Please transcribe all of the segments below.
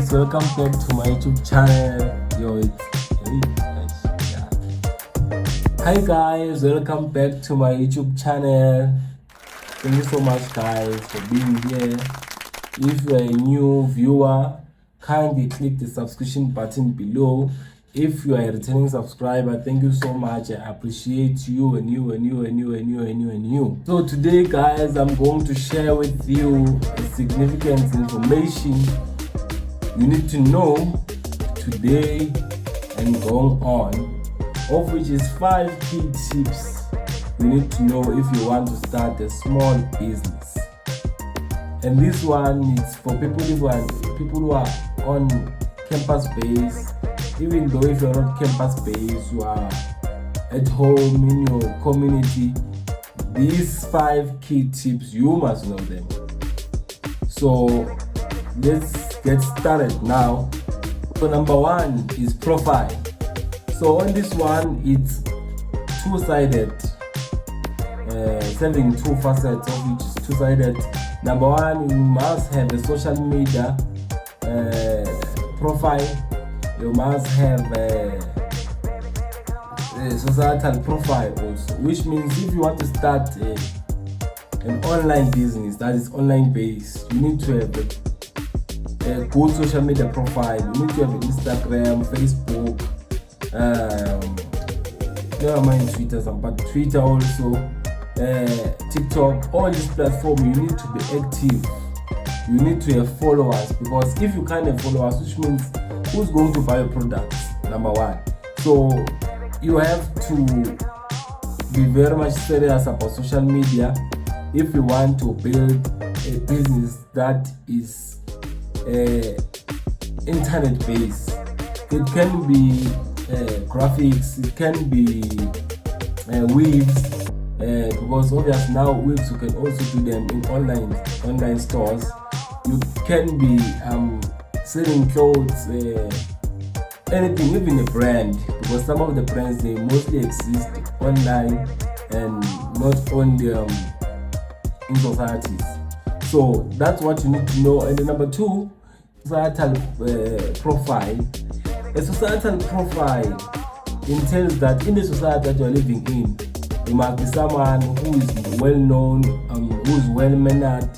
guys, welcome back to my YouTube channel. Hi guys, welcome back to my YouTube channel. Thank you so much guys for being here. If you are a new viewer, kindly click the subscription button below. If you are a returning subscriber, thank you so much. I appreciate you and you. So today guys, I'm going to share with you significant information you need to know today and going on, of which is 5 key tips you need to know if you want to start a small business. And this one is for people who are on campus base. Even though if you're not campus based, you are at home in your community, these 5 key tips, you must know them. So let's get started now. So number 1 is profile. So on this one, it's two-sided, having 2 facets of which is two-sided. Number 1, you must have a social media profile. You must have a societal profile also, which means if you want to start an online business that is online based, you need to have a good social media profile. You need to have Instagram, Facebook, never mind Twitter, but Twitter also, TikTok, all these platforms. You need to be active. You need to have followers, because if you can't have followers, which means who's going to buy your products? Number 1. So you have to be very much serious about social media if you want to build a business that is internet based. It can be graphics, it can be weaves, because obviously now weaves you can also do them in online stores. You can be selling clothes, anything, even a brand, because some of the brands, they mostly exist online and not only in societies. So that's what you need to know. And the number 2, societal profile. A societal profile entails that in the society that you are living in, you must be someone who is well known, who is well mannered,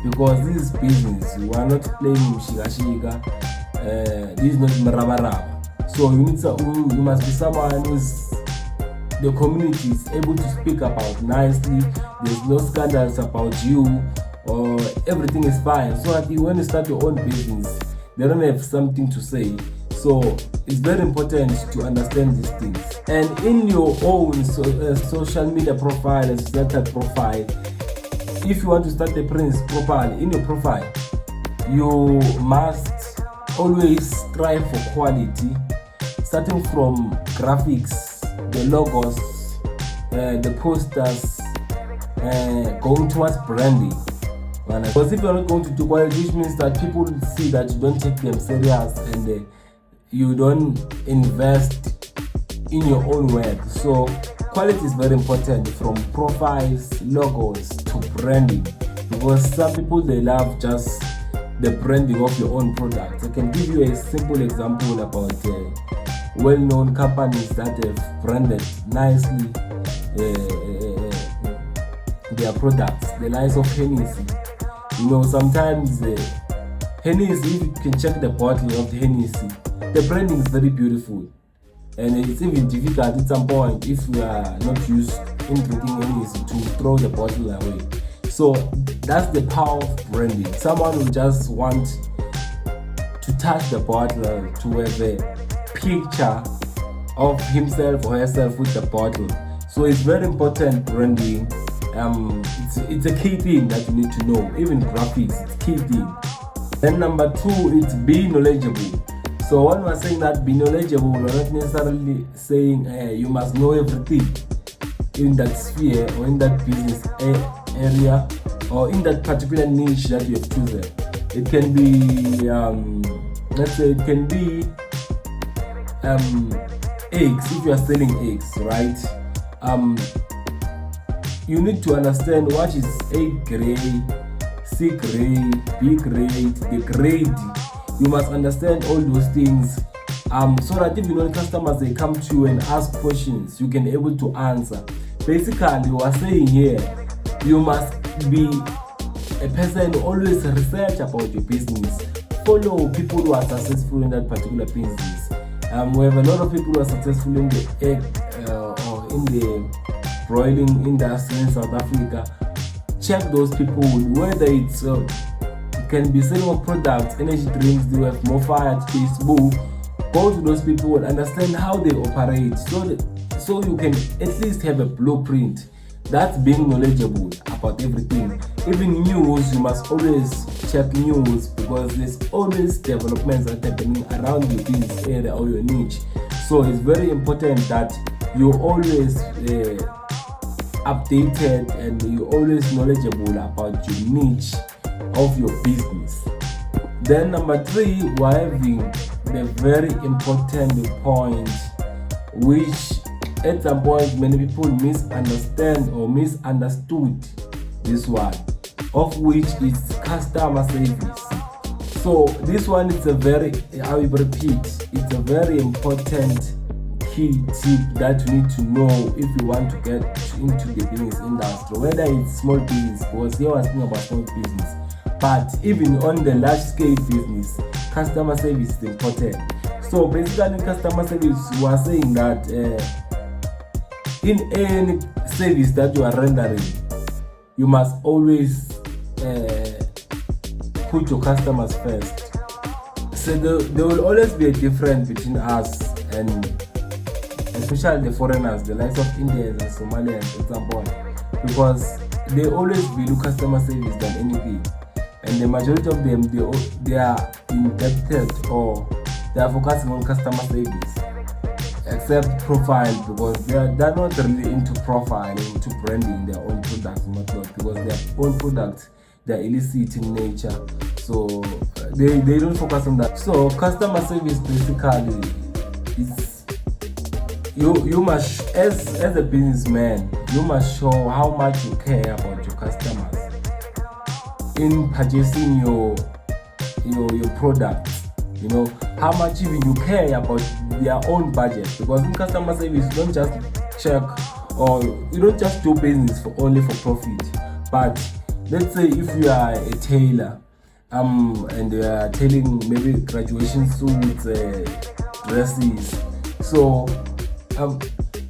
because this is business. You are not playing shiga. This is not marabaraba. So you must be someone who's the community is able to speak about nicely. There's no scandals about you, or everything is fine. So that when you start your own business, they don't have something to say. So it's very important to understand these things. And in your own social media profile and societal profile, if you want to start a business properly, in your profile, you must always strive for quality, starting from graphics, the logos, the posters, going towards branding. Because if you're not going to do quality, which means that people see that you don't take them serious and you don't invest in your own work. So quality is very important, from profiles, logos to branding, because some people, they love just the branding of your own products. I can give you a simple example about well-known companies that have branded nicely their products, the likes of Hennessy. You know, sometimes Hennessy, if you can check the bottle of the Hennessy, the branding is very beautiful, and it's even difficult at some point, if you are not used in drinking Hennessy, to throw the bottle away. So that's the power of branding. Someone will just want to touch the bottle, to have a picture of himself or herself with the bottle. So it's very important, branding. It's a key thing that you need to know. Even graphics, it's a key thing. Then number 2, it's be knowledgeable. So when we're saying that be knowledgeable, we're not necessarily saying you must know everything in that sphere or in that business area or in that particular niche that you have chosen. It can be, let's say, it can be eggs. If you are selling eggs, right? You need to understand what is A grade, C grade, B grade, the grade You must understand all those things, so that even when customers they come to you and ask questions, you can be able to answer. Basically, we are saying here, you must be a person who always research about your business. Follow people who are successful in that particular business. We have a lot of people who are successful in the egg or in the broiling industry in South Africa. Check those people, whether it's it can be selling of products, energy drinks, they have more fire at Facebook. Go to those people and understand how they operate, so you can at least have a blueprint. That's being knowledgeable about everything. Even news, you must always check news, because there's always developments that are happening around your business area or your niche. So it's very important that you're always updated and you're always knowledgeable about your niche of your business. Then number 3, we're having the very important point, which at some point many people misunderstand or misunderstood this one, of which is customer service. So this one is I will repeat, it's a very important key tip that you need to know if you want to get into the business industry, whether it's small business, because here we're speaking about small business, but even on the large scale business, customer service is important. So basically, customer service, we are saying that in any service that you are rendering, you must always put your customers first. So there will always be a difference between us and especially the foreigners, the likes of Indians and Somalians, at some point, because they always value customer service than anything. And the majority of them, they are indebted or they are focusing on customer service, except profile, because they're not really into profile, into branding their own products, because their own products, they're illicit in nature. So they don't focus on that. So customer service basically is, you must, as a businessman, you must show how much you care about your customers in purchasing your products. How much even you care about their own budget, because in customer service you don't just check, or you don't just do business only for profit. But let's say if you are a tailor and you are tailoring maybe graduation suits, dresses. So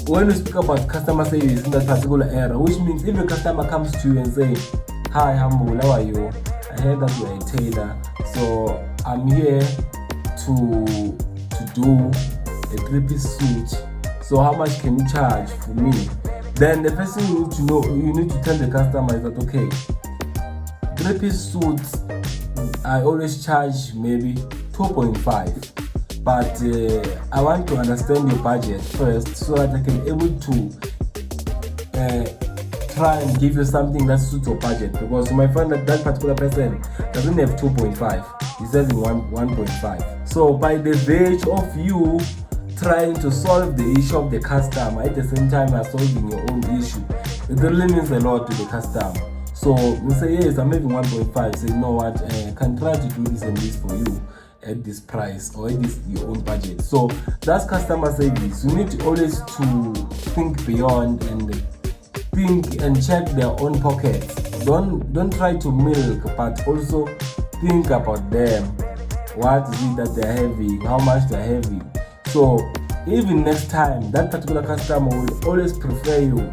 when you speak about customer service in that particular area, which means if a customer comes to you and say, "Hi, Humble, how are you? I heard that you are a tailor, so I'm here to do a 3-piece suit. So how much can you charge for me?" Then the first thing you need to know, you need to tell the customer is that, okay, 3-piece suits, I always charge maybe 2.5. But I want to understand your budget first, so that I can be able to try and give you something that suits your budget. Because you might find that particular person doesn't have 2.5, he's having 1.5. So by the virtue of you trying to solve the issue of the customer at the same time as solving your own issue, it really means a lot to the customer. So you say, yes, I'm having 1.5. Say, you know what, I can try to do this and this for you at this price or at this your own budget. So that's customer service. You need to always to think beyond and think and check their own pockets. Don't try to milk, but also think about them. What is it that they're having? How much they're having? So even next time, that particular customer will always prefer you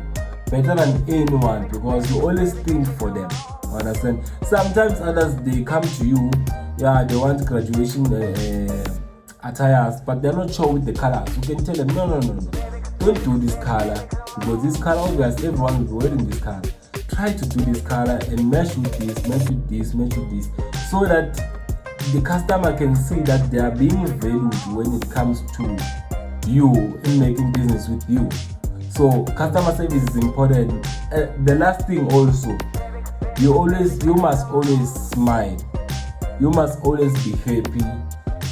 better than anyone, because you always think for them. Understand? Sometimes others, they come to you, they want graduation attires, but they're not sure with the colors. You can tell them, no, don't do this color, because this color, obviously everyone will be wearing this color. Try to do this color and match with this, match with this, match with this, so that the customer can see that they are being valued when it comes to you in making business with you. So customer service is important. The last thing also, you must always smile. You must always be happy,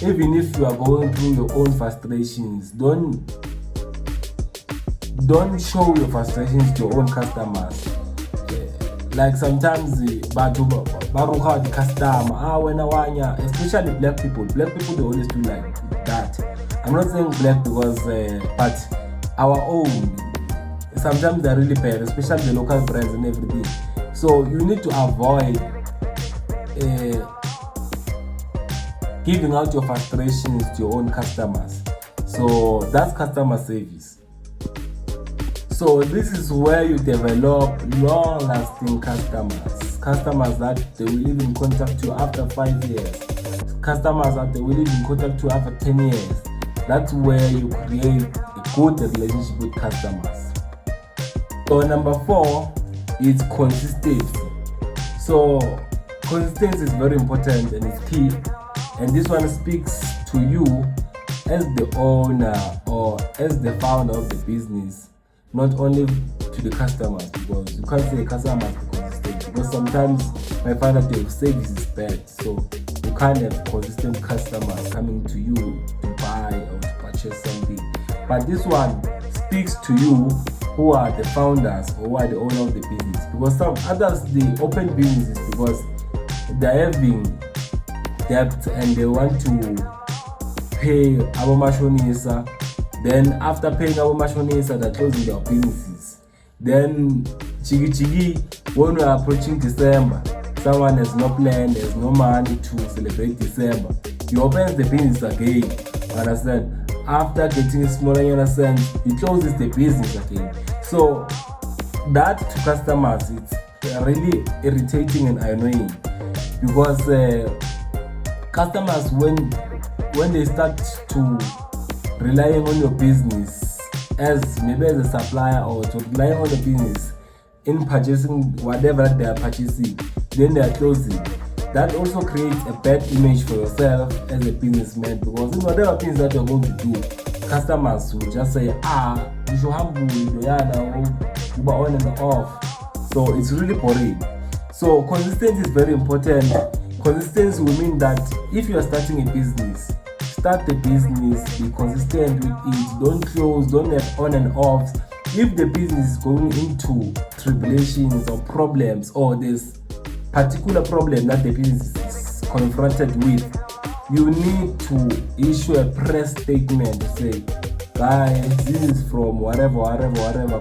even if you are going through your own frustrations. Don't show your frustrations to your own customers. like sometimes batho ba roga the customer wena wanya, especially black people they always do like that. I'm not saying black because but our own sometimes they're really bad, especially the local brands and everything. So you need to avoid giving out your frustrations to your own customers. So that's customer service. So this is where you develop long-lasting customers that they will even contact you after 5 years, customers that they will even contact you after 10 years. That's where you create a good relationship with customers. So number 4 is consistency. So consistency is very important and it's key, and this one speaks to you as the owner or as the founder of the business, not only to the customers, because you can't say customers be consistent, because sometimes my find that the service is bad, so you can't have consistent customers coming to you to buy or to purchase something. But this one speaks to you who are the founders or who are the owner of the business, because some others they open businesses because they're having debt and they want to pay our mashonisa. Then after paying our mashonisa, they're closing their businesses. Then chigi when we are approaching December, someone has no plan, there's no money to celebrate December. He opens the business again. Understand? After getting smaller, you understand, he closes the business again. So that to customers, it's really irritating and annoying, because customers when they start to relying on your business as maybe as a supplier, or to relying on the business in purchasing whatever they are purchasing, then they are closing. That also creates a bad image for yourself as a businessman, because in whatever business that you're going to do, customers will just say, you should have on and off. So it's really boring. So consistency is very important. Consistency will mean that if you are starting a business, start the business, be consistent with it, don't close, don't have on and offs. If the business is going into tribulations or problems, or there's particular problem that the business is confronted with, you need to issue a press statement to say, guys, this is from whatever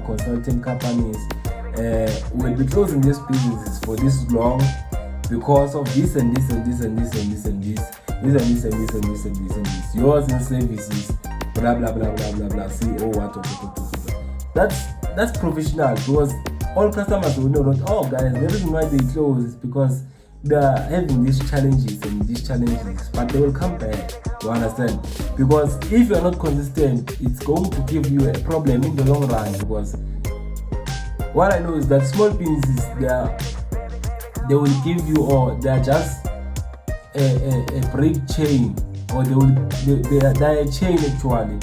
consulting companies, we'll be closing this business for this long because of this and this and this and this and this and this. This and this and this and this and this and this. Yours in services, blah blah blah blah blah blah. CEO what? That's professional, because all customers will know that, oh guys, the reason why they close is because they are having these challenges and these challenges, but they will come back. You understand? Because if you are not consistent, it's going to give you a problem in the long run. Because what I know is that small businesses, they will give you, or they are just a break chain, or they are a chain actually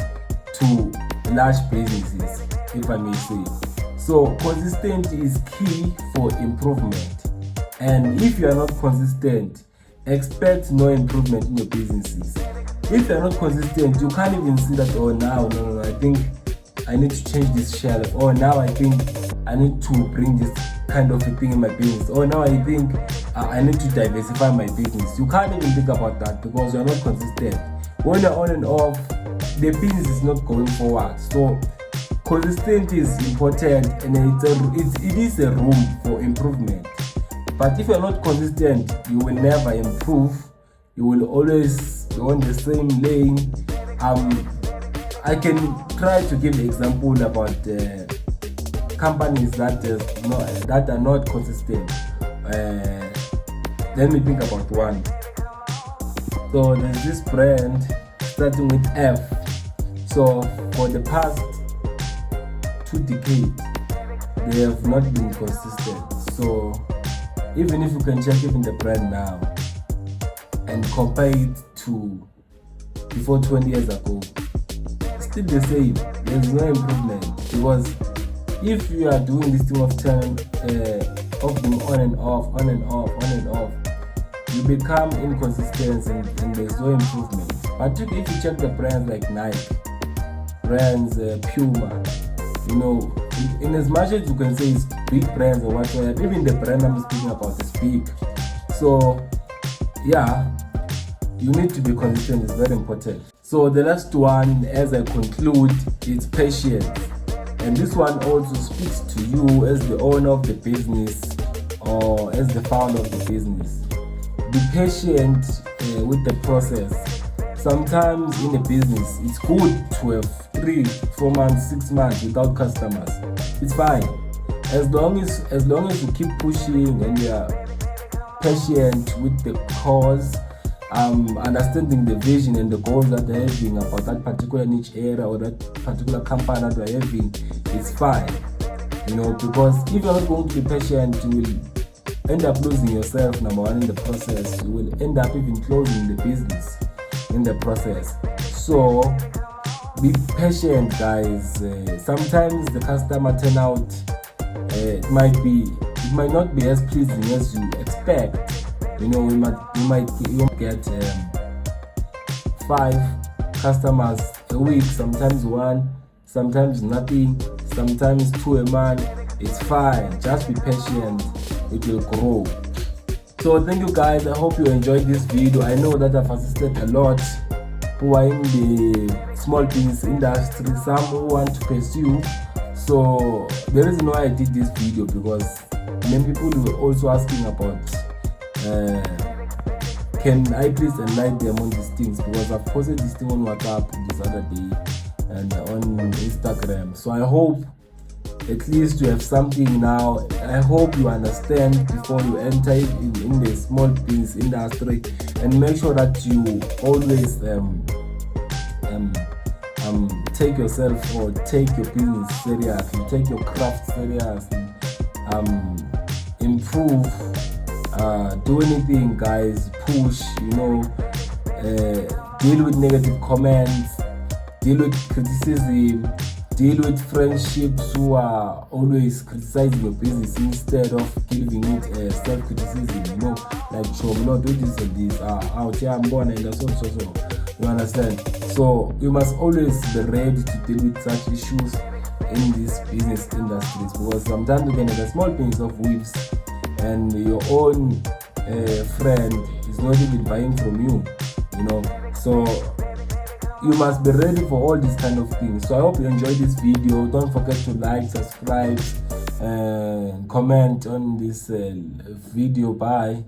to large businesses, if I may say. So consistency is key for improvement, and if you are not consistent, expect no improvement in your businesses. If you are not consistent, you can't even see that, oh now no, I think I need to change this shelf, or now I think I need to bring this kind of a thing in my business, or now I think I need to diversify my business. You can't even think about that because you're not consistent. When you're on and off, the business is not going forward. So consistency is important, and it is a room for improvement. But if you're not consistent, you will never improve. You will always be on the same lane. I can try to give an example about companies that are not consistent. Let me think about one. So there's this brand starting with F. So for the past 2 decades, they have not been consistent. So even if you can check even the brand now and compare it to before 20 years ago, it's still the same. There's no improvement, because if you are doing this thing of being on and off, you become inconsistent and there's no improvement. But if you check the brands like Nike, brands Puma, in as much as you can say it's big brands or whatsoever, even the brand I'm speaking about is big. So yeah, you need to be consistent. It's very important. So the last one, as I conclude, is patience. And this one also speaks to you as the owner of the business or as the founder of the business. Be patient with the process. Sometimes in a business, it's good to have 3, 4 months, 6 months without customers. It's fine. As long as you keep pushing and you are patient with the cause, understanding the vision and the goals that they're having about that particular niche area or that particular company that they're having, it's fine. Because if you're not going to be patient, you will end up losing yourself, number one, in the process. You will end up even closing the business in the process. So be patient, guys. Sometimes the customer turnout it might not be as pleasing as you expect. You might get 5 customers a week, sometimes 1, sometimes nothing, sometimes 2 a month. It's fine. Just be patient. It will grow. So thank you, guys. I hope you enjoyed this video. I know that I've assisted a lot who are in the small business industry, some who want to pursue. So the reason why I did this video, because many people were also asking about can I please enlighten them on these things, because I've posted this thing on WhatsApp this other day and on Instagram. So I hope at least you have something now. I hope you understand before you enter in the small business industry, and make sure that you always take yourself or take your business seriously, take your craft seriously, improve, do anything, guys, push, deal with negative comments, deal with criticism, deal with friendships who are always criticizing your business instead of giving it self-criticism, like, so not do this and this, out here I'm born and so. You understand? So you must always be ready to deal with such issues in these business industries, because sometimes you can have a small business of weaves and your own friend is not even buying from you, so you must be ready for all these kind of things. So I hope you enjoyed this video. Don't forget to like, subscribe, and comment on this video. Bye.